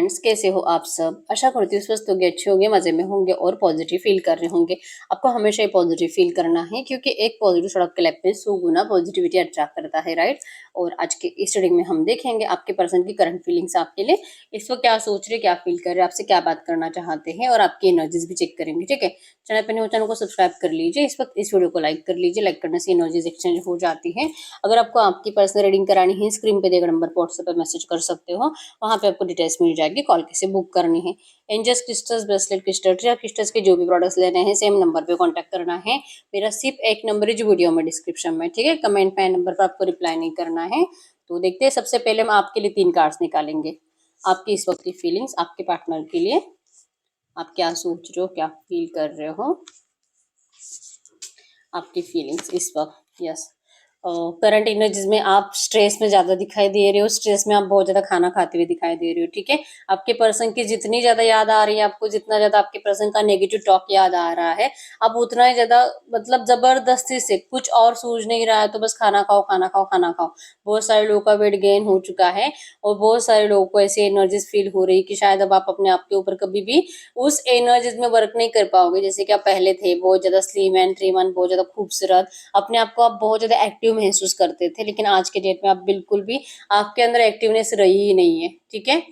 Friends, कैसे हो आप सब। आशा करती हूँ स्वस्थ होंगे, अच्छे होंगे, मजे में होंगे और पॉजिटिव फील कर रहे होंगे। आपको हमेशा ही पॉजिटिव फील करना है क्योंकि एक पॉजिटिव थॉट आपके लाइफ में 100 गुना पॉजिटिविटी अट्रैक्ट करता है, राइट। और आज के इस रीडिंग में हम देखेंगे आपके पर्सन की करंट फीलिंग्स आपके लिए, इस वक्त क्या सोच रहे, क्या फील कर रहे, आपसे क्या बात करना चाहते हैं और आपकी एनर्जीज भी चेक करेंगे। ठीक है, चैनल पर न्यू चैनल को सब्सक्राइब कर लीजिए। इस वक्त इस वीडियो को लाइक कर लीजिए, लाइक करने से एनर्जीज एक्सचेंज हो जाती है। अगर आपको आपकी पर्सनल रीडिंग करानी है, स्क्रीन पे देकर नंबर पर व्हाट्सएप पर मैसेज कर सकते हो, वहाँ पे आपको डिटेल्स मिल जाएगी, कॉल कैसे बुक करनी है। एंजल्स क्रिस्टल्स, ब्रेसलेट क्रिस्टल्स या क्रिस्टल्स के जो भी प्रोडक्ट्स लेने हैं सेम नंबर पे कांटेक्ट करना है। मेरा सिर्फ एक नंबर है जो वीडियो में डिस्क्रिप्शन में, ठीक है। कमेंट पे नंबर पर आपको रिप्लाई नहीं करना है। तो देखते हैं, सबसे पहले हम आपके लिए 3 कार्ड्स निकालेंगे। आपकी इस वक्त की फीलिंग्स आपके पार्टनर के लिए, आप क्या सोच रहे हो, क्या फील कर रहे हो, आपकी फीलिंग्स इस वक्त। यस, करंट एनर्जीज में आप स्ट्रेस में ज्यादा दिखाई दे रहे हो, स्ट्रेस में आप बहुत ज्यादा खाना खाते हुए दिखाई दे रहे हो। ठीक है, आपके पर्सन की जितनी ज्यादा याद आ रही है आपको, जितना ज्यादा आपके पर्सन का नेगेटिव टॉक याद आ रहा है, आप उतना ही ज्यादा मतलब जबरदस्ती से कुछ और सूझ नहीं रहा है तो बस खाना खाओ, खाना खाओ, खाना खाओ। बहुत सारे लोगों का वेट गेन हो चुका है और बहुत सारे लोगों को ऐसी एनर्जीज फील हो रही है कि शायद अब आप अपने आप के ऊपर कभी भी उस एनर्जीज में वर्क नहीं कर पाओगे जैसे कि आप पहले थे। बहुत ज्यादा स्लिम एंड ट्रिम एंड बहुत ज्यादा खूबसूरत, अपने आप को आप बहुत ज्यादा एक्टिव महसूस करते थे, लेकिन आज के डेट में आप बिल्कुल भी, आपके अंदर एक्टिवनेस रही ही नहीं है। ठीक है,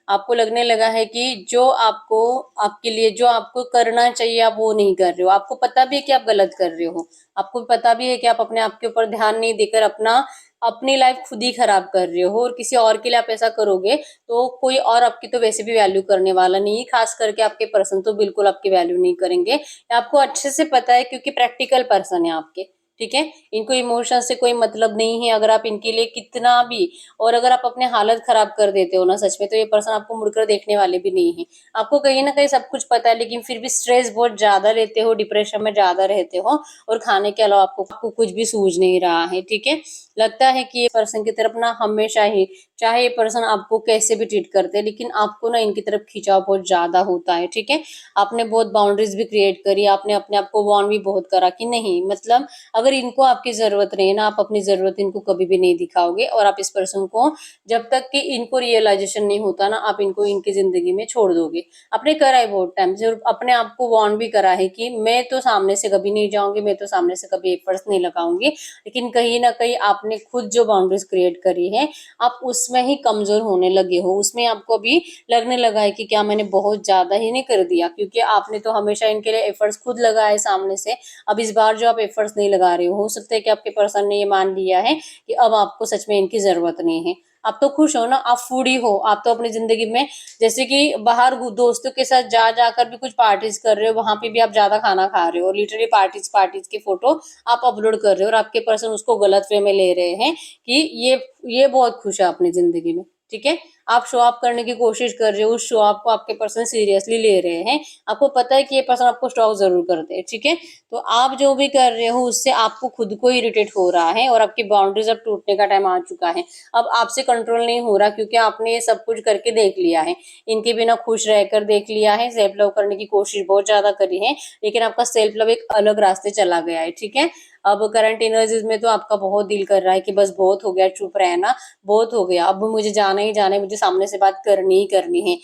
आपको लगने लगा है कि जो आपको, आपके लिए जो आपको करना चाहिए आप वो नहीं कर रहे हो। आपको पता भी है कि आप गलत कर रहे हो, आपको पता भी है कि आप अपने आप के ऊपर ध्यान नहीं देकर अपनी लाइफ खुद ही खराब कर रहे हो। और किसी और के लिए आप ऐसा करोगे तो कोई और आपकी तो वैसे भी वैल्यू करने वाला नहीं है, खास करके आपके पर्सन तो बिल्कुल आपकी वैल्यू नहीं करेंगे। आपको अच्छे से पता है क्योंकि प्रैक्टिकल पर्सन है आपके। ठीक है, इनको इमोशन से कोई मतलब नहीं है। अगर आप इनके लिए कितना भी, और अगर आप अपने हालत खराब कर देते हो ना सच में, तो ये पर्सन आपको मुड़कर देखने वाले भी नहीं है। आपको कहीं ना कहीं सब कुछ पता है लेकिन फिर भी स्ट्रेस बहुत ज्यादा लेते हो, डिप्रेशन में ज्यादा रहते हो और खाने के अलावा आपको कुछ भी सूझ नहीं रहा है। ठीक है, लगता है कि ये पर्सन की तरफ ना हमेशा ही, चाहे ये पर्सन आपको कैसे भी ट्रीट करते हैं, लेकिन आपको ना इनकी तरफ खिंचाव बहुत ज्यादा होता है। ठीक है, आपने बहुत बाउंड्रीज भी क्रिएट करी, आपने अपने आप को वार्न भी बहुत करा कि नहीं, मतलब अगर इनको आपकी जरूरत नहीं है ना, आप अपनी जरूरत इनको कभी भी नहीं दिखाओगे। और आप इस पर्सन को जब तक कि इनको रियलाइजेशन नहीं होता ना, आप इनको इनकी जिंदगी में छोड़ दोगे। आपने करा है बहुत टाइम से, अपने आप को वार्न भी करा है कि मैं तो सामने से कभी नहीं जाऊंगी, मैं तो सामने से कभी एफर्ट्स नहीं लगाऊंगी, लेकिन कहीं ना कहीं आपने खुद जो बाउंड्रीज क्रिएट करी है, आप उसमें ही कमजोर होने लगे हो। उसमें आपको अभी लगने लगा है कि क्या मैंने बहुत ज्यादा ही नहीं कर दिया, क्योंकि आपने तो हमेशा इनके लिए एफर्ट्स खुद लगाए सामने से। अब इस बार जो आप एफर्ट्स नहीं लगा रहे हो सकता है कि आपके पर्सन ने ये मान लिया है कि अब आपको सच में इनकी जरूरत नहीं है। आप तो खुश हो ना, आप फूडी हो, आप तो अपनी जिंदगी में जैसे कि बाहर दोस्तों के साथ जा जाकर भी कुछ पार्टीज कर रहे हो, वहां पे भी आप ज्यादा खाना खा रहे हो, लिटरली पार्टीज पार्टीज की फोटो आप अपलोड कर रहे हो और आपके पर्सन उसको गलत वे में ले रहे हैं कि ये बहुत खुश है अपनी जिंदगी में। ठीक है, आप शो ऑफ करने की कोशिश कर रहे हो, उस शो ऑफ को आपके पर्सन सीरियसली ले रहे हैं। आपको पता है कि ये पर्सन आपको स्टॉक जरूर करते हैं। ठीक है, तो आप जो भी कर रहे हो उससे आपको खुद को इरिटेट हो रहा है और आपकी बाउंड्रीज अब टूटने का टाइम आ चुका है। अब आपसे कंट्रोल नहीं हो रहा क्योंकि आपने ये सब कुछ करके देख लिया है, इनके बिना खुश रहकर देख लिया है, सेल्फ लव करने की कोशिश बहुत ज्यादा करी है, लेकिन आपका सेल्फ लव एक अलग रास्ते चला गया है। ठीक है, अब करंट एनर्जीज में तो आपका बहुत दिल कर रहा है कि बस बहुत हो गया, चुप रहना, बहुत हो गया, अब मुझे जाना ही जाना है, मुझे सामने से बात करनी ही करनी है।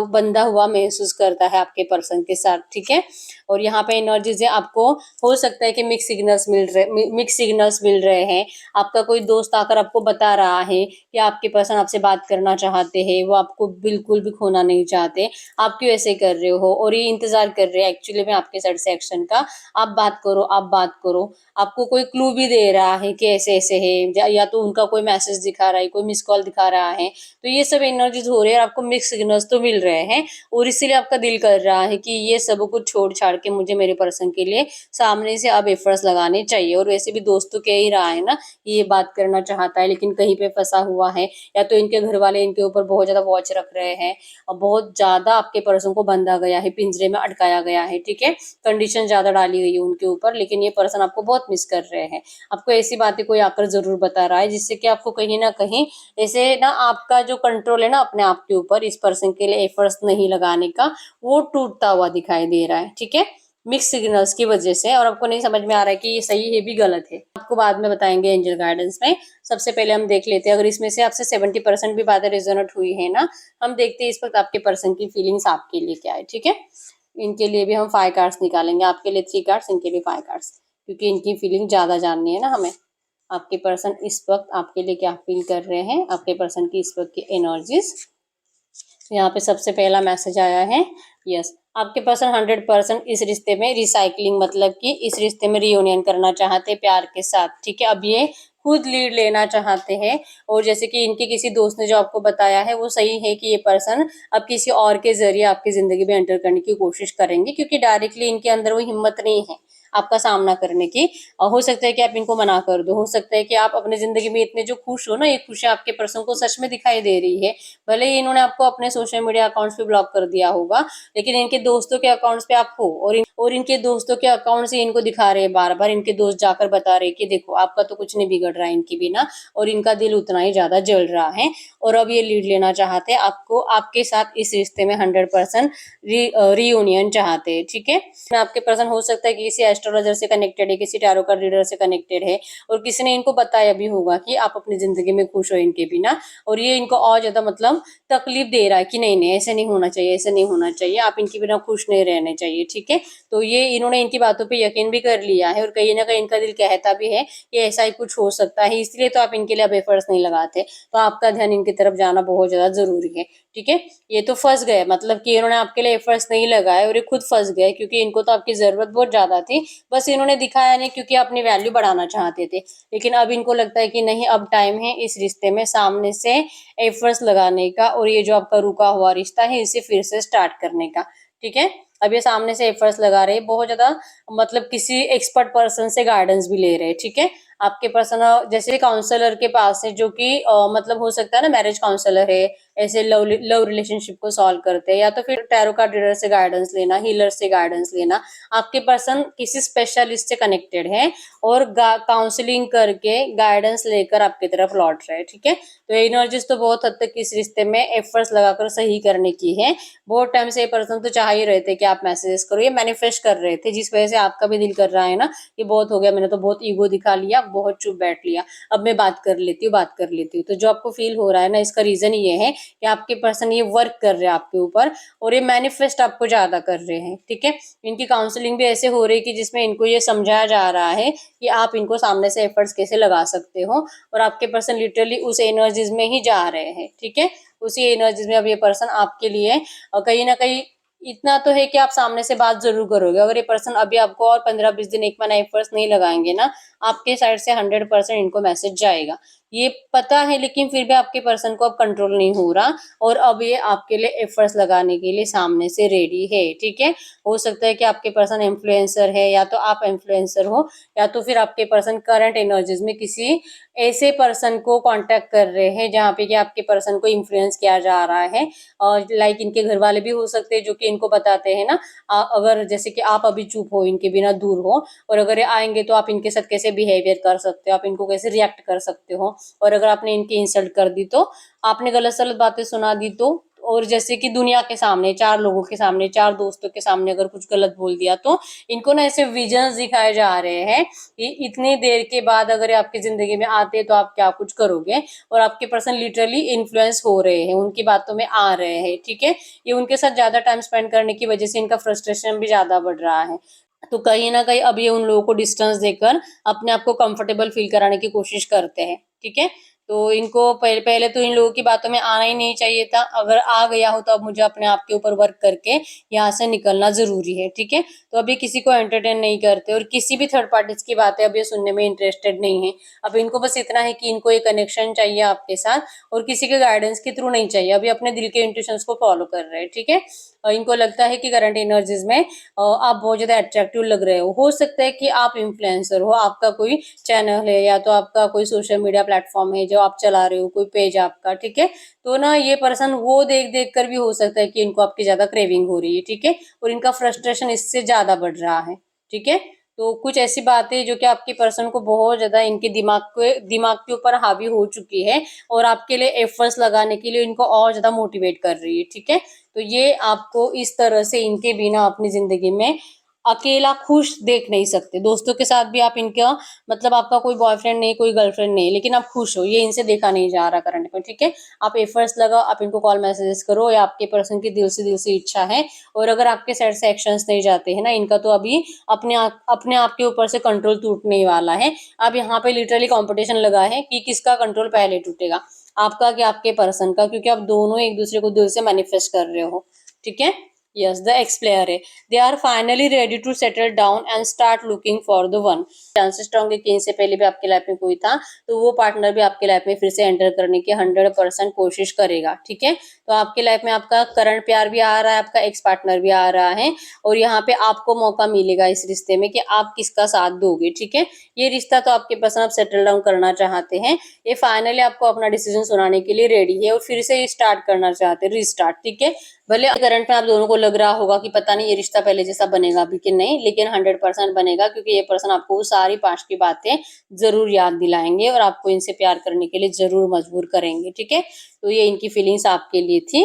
बंधा हुआ महसूस करता है आपके पर्सन के साथ। ठीक है, और यहाँ पे एनर्जीज है, आपको हो सकता है कि मिक्स सिग्नल्स मिल रहे हैं। आपका कोई दोस्त आकर आपको बता रहा है कि आपके पर्सन आपसे बात करना चाहते हैं, वो आपको बिल्कुल भी खोना नहीं चाहते, आप क्यों ऐसे कर रहे हो, और ये इंतजार कर रहे हैं एक्चुअली में आपके साइड से एक्शन का। आप बात करो, आप बात करो। आपको कोई क्लू भी दे रहा है कि ऐसे ऐसे है, या तो उनका कोई मैसेज दिखा रहा है, कोई मिस कॉल दिखा रहा है। तो ये सब एनर्जीज हो रही है और आपको मिक्स सिग्नल्स तो मिल रहे हैं, और इसीलिए आपका दिल कर रहा है कि ये सब कुछ छोड़ छाड़ के मुझे मेरे पर्सन के लिए सामने से अब एफर्ट्स लगाने चाहिए। और वैसे भी दोस्त तो कह ही रहा है ना, ये बात करना चाहता है लेकिन कहीं पे फंसा हुआ है, या तो इनके घर वाले इनके ऊपर बहुत ज्यादा वॉच रख रहे हैं और बहुत ज्यादा आपके पर्सन को बंधा गया है, पिंजरे में अटकाया गया है। ठीक है, कंडीशन ज्यादा डाली गई है उनके ऊपर, लेकिन ये पर्सन आपको बहुत मिस कर रहे हैं। आपको ऐसी बातें कोई आकर जरूर बता रहा है जिससे कि आपको कहीं ना कहीं ऐसे ना, आपका जो कंट्रोल है ना अपने आप के ऊपर, इस पर्सन के लिए एफर्ट्स नहीं लगाने का, वो टूटता हुआ दिखाई दे रहा है। ठीक है, मिक्स सिग्नल्स की वजह से, और आपको नहीं समझ में आ रहा है कि ये सही है भी गलत है, आपको बाद में बताएंगे एंजल गाइडेंस में। सबसे पहले हम देख लेते हैं, अगर इसमें से आपसे 70% भी बातें रेजोनेट हुई है ना, हम देखते हैं इस वक्त आपके पर्सन की फीलिंग्स आपके लिए क्या है। ठीक है, इनके लिए भी हम 5 कार्ड्स निकालेंगे, आपके लिए 3 कार्ड्स, इनके लिए 5 कार्ड्स, क्योंकि इनकी फीलिंग ज्यादा जाननी है ना हमें। आपके पर्सन इस वक्त आपके लिए क्या फील कर रहे हैं, आपके पर्सन की इस वक्त की एनर्जीज। यहाँ पे सबसे पहला मैसेज आया है, यस, आपके पर्सन 100% इस रिश्ते में रिसाइकलिंग, मतलब कि इस रिश्ते में रियूनियन करना चाहते प्यार के साथ। ठीक है, अब ये खुद लीड लेना चाहते हैं, और जैसे कि इनके किसी दोस्त ने जो आपको बताया है वो सही है कि ये पर्सन अब किसी और के जरिए आपकी जिंदगी में एंटर करने की कोशिश करेंगे, क्योंकि डायरेक्टली इनके अंदर वो हिम्मत नहीं है आपका सामना करने की। हो सकता है कि आप इनको मना कर दो, हो सकता है कि आप अपनी जिंदगी में इतने जो खुश हो ना, ये खुशी आपके पर्सन को सच में दिखाई दे रही है। भले ही इन्होंने आपको अपने सोशल मीडिया अकाउंट्स पे ब्लॉक कर दिया होगा, लेकिन इनके दोस्तों के अकाउंट्स पे आप हो, और इनके दोस्तों के अकाउंट से इनको दिखा रहे हैं बार बार, इनके दोस्त जाकर बता रहे कि देखो आपका तो कुछ नहीं बिगड़ रहा है इनके बिना, और इनका दिल उतना ही ज्यादा जल रहा है, और अब ये लीड लेना चाहते हैं आपको, आपके साथ इस रिश्ते में 100% रीयूनियन चाहते हैं। ठीक है, आपके पर्सन हो सकता है कि किसी एस्ट्रोलॉजर से कनेक्टेड है, किसी टैरो कार्ड रीडर से कनेक्टेड है, और किसी ने इनको बताया भी होगा कि आप अपनी जिंदगी में खुश हो इनके बिना, और ये इनको और ज्यादा मतलब तकलीफ दे रहा है कि नहीं नहीं ऐसे नहीं होना चाहिए, ऐसे नहीं होना चाहिए, आप इनके बिना खुश नहीं रहने चाहिए। ठीक है, तो ये इन्होंने इनकी बातों पे यकीन भी कर लिया है, और कहीं ना कहीं इनका दिल कहता भी है कि ऐसा ही कुछ हो सकता है, इसलिए तो आप इनके लिए अब एफर्ट्स नहीं लगाते, तो आपका ध्यान इनकी तरफ जाना बहुत ज्यादा जरूरी है। ठीक है, ये तो फंस गए, मतलब कि इन्होंने आपके लिए एफर्ट्स नहीं लगाए और ये खुद फंस गए, क्योंकि इनको तो आपकी जरूरत बहुत ज्यादा थी, बस इन्होंने दिखाया नहीं क्योंकि अपनी वैल्यू बढ़ाना चाहते थे। लेकिन अब इनको लगता है कि नहीं, अब टाइम है इस रिश्ते में सामने से एफर्ट्स लगाने का, और ये जो आपका रुका हुआ रिश्ता है इसे फिर से स्टार्ट करने का। ठीक है, अब ये सामने से एफर्ट्स लगा रहे हैं बहुत ज्यादा, मतलब किसी एक्सपर्ट पर्सन से गाइडेंस भी ले रहे हैं। ठीक है, आपके पर्सन जैसे काउंसलर के पास है, जो कि मतलब हो सकता है ना मैरिज काउंसलर है, ऐसे लव रिलेशनशिप को सॉल्व करते हैं, या तो फिर टैरो कार्ड रीडर से गाइडेंस लेना, हीलर से गाइडेंस लेना। आपके पर्सन किसी स्पेशलिस्ट से कनेक्टेड है, और काउंसलिंग करके गाइडेंस लेकर आपकी तरफ लौट रहे हैं। ठीक है, तो एनर्जीज तो बहुत हद तक इस रिश्ते में एफर्ट्स लगाकर सही करने की है। बहुत टाइम से ये पर्सन तो चाह ही रहे थे कि आप मैसेजेस करो, ये मैनिफेस्ट कर रहे थे, जिस वजह से आपका भी दिल कर रहा है ना कि बहुत हो गया, मैंने तो बहुत ईगो दिखा लिया, बहुत चुप बैठ लिया, अब मैं बात कर लेती हूँ, बात कर लेती हूँ। तो जो आपको फील हो रहा है ना, इसका रीजन ये है कि आपके पर्सन ये वर्क कर रहे हैं आपके ऊपर, और ये मैनिफेस्ट आपको ज्यादा कर रहे हैं। ठीक है, इनकी काउंसलिंग भी ऐसे हो रही है कि जिसमें इनको ये समझाया जा रहा है कि आप इनको सामने से एफर्ट्स कैसे लगा सकते हो, और आपके पर्सन लिटरली उस एनर्जीज में ही जा रहे हैं। ठीक है, उसी एनर्जीज में अब ये पर्सन आपके लिए कहीं ना कहीं, इतना तो है कि आप सामने से बात जरूर करोगे। अगर ये पर्सन अभी आपको और 15-20 दिन, एक महीना एफर्ट्स नहीं लगाएंगे ना, आपके साइड से 100% इनको मैसेज जाएगा, ये पता है, लेकिन फिर भी आपके पर्सन को अब कंट्रोल नहीं हो रहा, और अब ये आपके लिए एफर्ट्स लगाने के लिए सामने से रेडी है। ठीक है, हो सकता है कि आपके पर्सन इन्फ्लुएंसर है, या तो आप इन्फ्लुएंसर हो, या तो फिर आपके पर्सन करंट एनर्जीज में किसी ऐसे पर्सन को कांटेक्ट कर रहे हैं जहाँ पे कि आपके पर्सन को इन्फ्लुएंस किया जा रहा है, और लाइक इनके घर वाले भी हो सकते हैं जो कि इनको बताते हैं ना, अगर जैसे कि आप अभी चुप हो, इनके बिना दूर हो, और अगर ये आएंगे तो आप इनके साथ कैसे बिहेवियर कर सकते हो, आप इनको कैसे रिएक्ट कर सकते हो, और अगर आपने इनकी इंसल्ट कर दी तो, आपने गलत सलत बातें सुना दी तो, और जैसे कि दुनिया के सामने, 4 लोगों के सामने, 4 दोस्तों के सामने अगर कुछ गलत बोल दिया, तो इनको ना ऐसे विजन्स दिखाए जा रहे हैं कि इतनी देर के बाद अगर ये आपकी जिंदगी में आते हैं तो आप क्या कुछ करोगे, और आपके पर्सन लिटरली इन्फ्लुएंस हो रहे हैं, उनकी बातों में आ रहे हैं। ठीक है, ये उनके साथ ज्यादा टाइम स्पेंड करने की वजह से इनका फ्रस्ट्रेशन भी ज्यादा बढ़ रहा है, तो कहीं ना कहीं अब ये उन लोगों को डिस्टेंस देकर अपने आप को कंफर्टेबल फील कराने की कोशिश करते हैं। ठीक है, तो इनको पहले तो इन लोगों की बातों में आना ही नहीं चाहिए था, अगर आ गया हो तो अब मुझे अपने आप के ऊपर वर्क करके यहाँ से निकलना जरूरी है। ठीक है, तो अभी किसी को एंटरटेन नहीं करते, और किसी भी थर्ड पार्टीज की बातें अब ये सुनने में इंटरेस्टेड नहीं है। अब इनको बस इतना है कि इनको एक कनेक्शन चाहिए आपके साथ, और किसी के गाइडेंस के थ्रू नहीं चाहिए, अभी अपने दिल के इंट्यूशंस को फॉलो कर रहे हैं। ठीक है, इनको लगता है कि करंट एनर्जीज में आप बहुत ज्यादा अट्रैक्टिव लग रहे हो सकता है कि आप इन्फ्लुएंसर हो, आपका कोई चैनल है, या तो आपका कोई सोशल मीडिया प्लेटफॉर्म है जो आप चला रहे हो, कोई पेज आपका। ठीक है, तो ना ये पर्सन वो देख देख कर भी हो सकता है कि इनको आपकी ज्यादा क्रेविंग हो रही है। ठीक है, और इनका फ्रस्ट्रेशन इससे ज्यादा बढ़ रहा है। ठीक है, तो कुछ ऐसी बातें जो कि आपके पर्सन को बहुत ज्यादा इनके दिमाग के ऊपर हावी हो चुकी है, और आपके लिए एफर्ट्स लगाने के लिए इनको और ज्यादा मोटिवेट कर रही है। ठीक है, तो ये आपको इस तरह से इनके बिना अपनी जिंदगी में अकेला खुश देख नहीं सकते। दोस्तों के साथ भी आप इनका मतलब आपका कोई बॉयफ्रेंड नहीं, कोई गर्लफ्रेंड नहीं, लेकिन आप खुश हो, ये इनसे देखा नहीं जा रहा करंट में, ठीक है। आप एफर्ट्स लगाओ, आप इनको कॉल मैसेजेस करो, या आपके पर्सन की दिल से इच्छा है, और अगर आपके साइड से एक्शंस नहीं जाते हैं ना, इनका तो अभी अपने आप के ऊपर से कंट्रोल टूटने ही वाला है। अब यहाँ पे लिटरली कंपटीशन लगा है कि किसका कंट्रोल पहले टूटेगा, आपका कि आपके पर्सन का, क्योंकि आप दोनों एक दूसरे को दिल से मैनिफेस्ट कर रहे हो, ठीक है। यस, द एक्स प्लेयर है, they are finally ready to settle down and start looking for the one. Chances strong है कि इनसे पहले भी आपके लाइफ में कोई था, तो वो पार्टनर भी आपके लाइफ में फिर से एंटर करने की 100% कोशिश करेगा, ठीक है। तो आपके लाइफ में आपका करंट प्यार भी आ रहा है, आपका एक्स पार्टनर भी आ रहा है, और यहाँ पे आपको मौका मिलेगा इस रिश्ते में कि आप किसका साथ दोगे, ठीक है। ये रिश्ता तो आपके पर्सन आप सेटल डाउन करना चाहते हैं, ये फाइनली आपको अपना डिसीजन सुनाने के लिए रेडी है, और फिर से स्टार्ट करना चाहते हैं, रीस्टार्ट, ठीक है। भले करंट में आप दोनों को लग रहा होगा कि पता नहीं ये रिश्ता पहले जैसा बनेगा भी कि नहीं, लेकिन 100% बनेगा, क्योंकि ये पर्सन आपको वो सारी पास्ट की बातें जरूर याद दिलाएंगे और आपको इनसे प्यार करने के लिए जरूर मजबूर करेंगे, ठीक है। तो ये इनकी फीलिंग्स आपके लिए थी।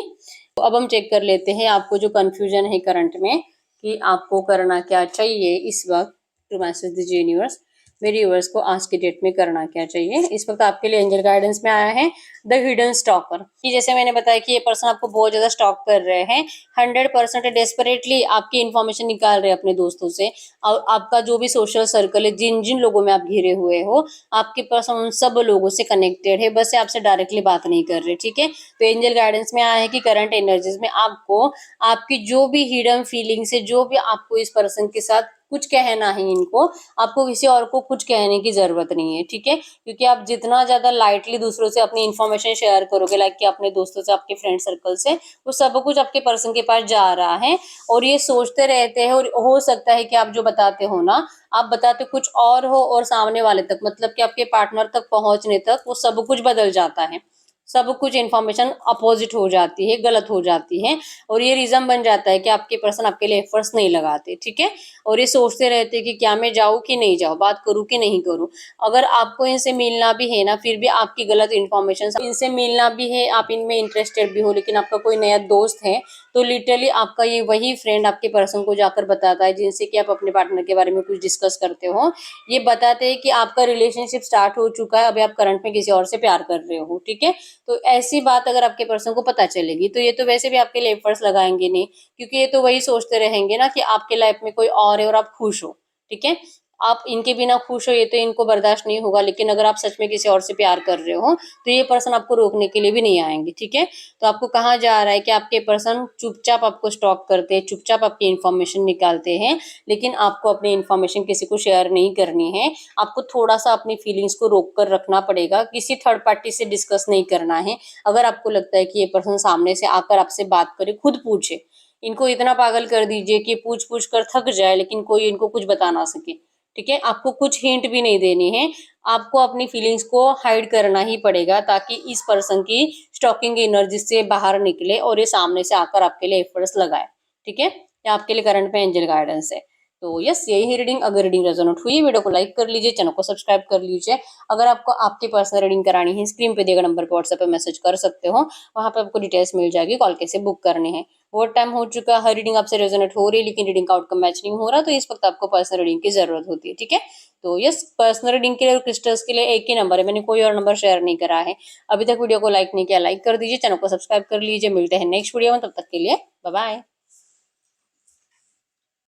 तो अब हम चेक कर लेते हैं आपको जो कंफ्यूजन है करंट में, कि आपको करना क्या चाहिए इस वक्त। टू मैसेज द यूनिवर्स, मेरे व्यूअर्स को आज की डेट में करना क्या चाहिए। इस वक्त आपके लिए एंजल गाइडेंस में आया है द हिडन स्टॉकर, कि जैसे मैंने बताया कि ये पर्सन आपको बहुत ज्यादा स्टॉक कर रहे हैं, 100% डेस्परेटली आपकी इन्फॉर्मेशन निकाल रहे हैं अपने दोस्तों से, और आपका जो भी सोशल सर्कल है, जिन जिन लोगों में आप घिरे हुए हो, आपके पर्सन उन सब लोगों से कनेक्टेड है, बस आपसे डायरेक्टली बात नहीं कर रहे, ठीक है। तो एंजल गाइडेंस में आया है कि करंट एनर्जीज में आपको आपकी जो भी हिडन फीलिंग्स है, जो भी आपको इस पर्सन के साथ कुछ कहना है इनको, आपको किसी और को कुछ कहने की जरूरत नहीं है, ठीक है। क्योंकि आप जितना ज्यादा लाइटली दूसरों से अपनी इन्फॉर्मेशन शेयर करोगे, लाइक कि अपने दोस्तों से, आपके फ्रेंड सर्कल से, वो सब कुछ आपके पर्सन के पास जा रहा है, और ये सोचते रहते हैं, और हो सकता है कि आप जो बताते हो ना, आप बताते कुछ और हो, और सामने वाले तक, मतलब कि आपके पार्टनर तक पहुंचने तक वो सब कुछ बदल जाता है, सब कुछ इन्फॉर्मेशन अपोजिट हो जाती है, गलत हो जाती है, और ये रीजन बन जाता है कि आपके पर्सन आपके लिए एफर्ट्स नहीं लगाते, ठीक है। और ये सोचते रहते हैं कि क्या मैं जाऊं कि नहीं जाऊं, बात करूं कि नहीं करूं। अगर आपको इनसे मिलना भी है ना, फिर भी आपकी गलत इन्फॉर्मेशन, इनसे मिलना भी है, आप इनमें इंटरेस्टेड भी हो, लेकिन आपका कोई नया दोस्त है, तो लिटरली आपका ये वही फ्रेंड आपके पर्सन को जाकर बताता है, जिनसे कि आप अपने पार्टनर के बारे में कुछ डिस्कस करते हो, ये बताते हैं कि आपका रिलेशनशिप स्टार्ट हो चुका है, अभी आप करंट में किसी और से प्यार कर रहे हो, ठीक है। तो ऐसी बात अगर आपके पर्सन को पता चलेगी, तो ये तो वैसे भी आपके लिए एफर्ट्स लगाएंगे नहीं, क्योंकि ये तो वही सोचते रहेंगे ना कि आपके लाइफ में कोई और है और आप खुश हो, ठीक है। आप इनके बिना खुश हो, ये तो इनको बर्दाश्त नहीं होगा, लेकिन अगर आप सच में किसी और से प्यार कर रहे हो, तो ये पर्सन आपको रोकने के लिए भी नहीं आएंगे, ठीक है। तो आपको कहा जा रहा है कि आपके पर्सन चुपचाप आपको स्टॉक करते हैं, चुपचाप आपकी इन्फॉर्मेशन निकालते हैं, लेकिन आपको अपनी इन्फॉर्मेशन किसी को शेयर नहीं करनी है। आपको थोड़ा सा अपनी फीलिंग्स को रोक कर रखना पड़ेगा, किसी थर्ड पार्टी से डिस्कस नहीं करना है। अगर आपको लगता है कि ये पर्सन सामने से आकर आपसे बात करे, खुद पूछे, इनको इतना पागल कर दीजिए कि पूछ पूछ कर थक जाए, लेकिन कोई इनको कुछ बता ना सके, ठीक है। आपको कुछ हिंट भी नहीं देनी है, आपको अपनी फीलिंग्स को हाइड करना ही पड़ेगा, ताकि इस पर्सन की स्टॉकिंग एनर्जी से बाहर निकले और ये सामने से आकर आपके लिए एफर्ट्स लगाए, ठीक है। ये आपके लिए करंट में एंजल गाइडेंस है। तो यस, यही रीडिंग। अगर रीडिंग रेजोनेट हुई, वीडियो को लाइक कर लीजिए, चैनल को सब्सक्राइब कर लीजिए। अगर आपको आपकी पर्सनल रीडिंग करानी है, स्क्रीन पे दिए गए नंबर पर व्हाट्सएप पे मैसेज कर सकते हो, वहां पे आपको डिटेल्स मिल जाएगी, कॉल कैसे बुक करनी है। बहुत टाइम हो चुका है, हर रीडिंग आपसे रेजोनेट हो रही है, लेकिन रीडिंग का आउटकम मैच नहीं हो रहा, तो इस वक्त आपको पर्सनल रीडिंग की जरूरत होती है, ठीक है। तो यस, पर्सनल रीडिंग के लिए और क्रिस्टल्स के लिए एक ही नंबर है, मैंने कोई और नंबर शेयर नहीं करा है। अभी तक वीडियो को लाइक नहीं किया, लाइक कर दीजिए, चैनल को सब्सक्राइब कर लीजिए। मिलते हैं नेक्स्ट वीडियो में, तब तक के लिए बाय बाय।